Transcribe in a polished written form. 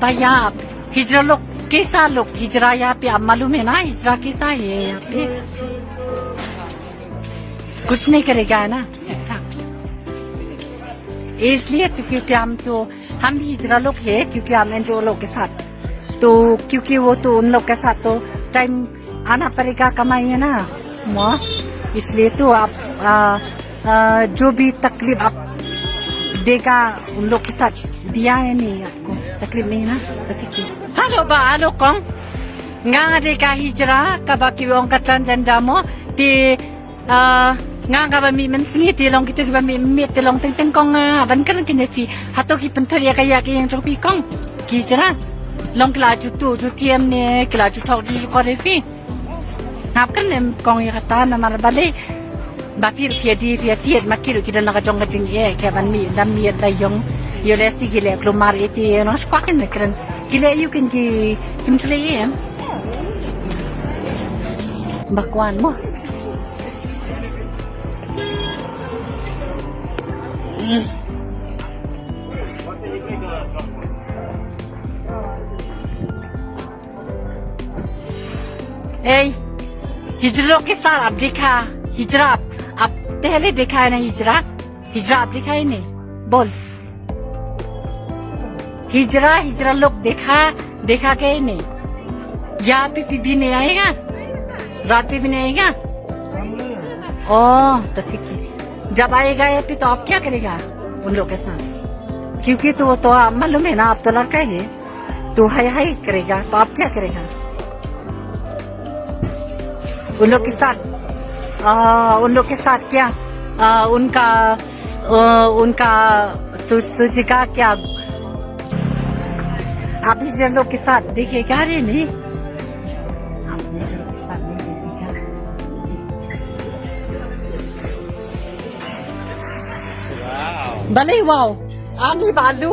भैया हिजरा लोग कैसा लोग हिजरा यहाँ पे आप मालूम है ना हिजरा कैसा है यहाँ पे कुछ नहीं करेगा है ना इसलिए क्योंकि हम भी हिजरा लोग है क्योंकि हम एनजीओ लोग के साथ तो क्योंकि वो तो उन लोग के साथ तो टाइम आना पड़ेगा कमाई है ना इसलिए तो आप जो भी तकलीफ आप देगा उन लोग के साथ दिया है नहीं आपको तकलीफ नहीं ना halo ba halo kong nga de ka hijra ka ba ki ong ka transgender mo ti nga ga ba mi men smi ti long ki tu ba mi ti long teng kong ban kan kin fi hato ki pen thori ka ya ki yang pi kong ki hijra long kla ju tu ju tiem ne kla ju thok ju ko de fi ngap kan nem kong ya ta na mar ba le ba pir fi ti ma ki ru ki na ka jong ka jing e ke ban mi dam mi da yong yo le si gile klumar eti no skwaken ne kren gile you can kim chule ye bakwan mo Hey हिजरों के साथ आप देखा हिजरा आप पहले देखा है ना हिजरा आप देखा है नहीं बोल हिजरा लोग देखा गए नहीं यहाँ पे भी नहीं आएगा रात पे भी नहीं आएगा ओह तो ठीक है जब आएगा यहाँ पे तो आप क्या करेगा उन लोग के साथ क्योंकि तो वो तो मालूम है ना आप तो लड़का है तो हाय करेगा तो आप क्या करेगा उन लोग के साथ क्या उनका सोचेगा क्या आप हिजरा लोग के साथ देखेगा रे नहीं आप हिजरा के साथ नहीं देखेगा भले वाओ आनी बालू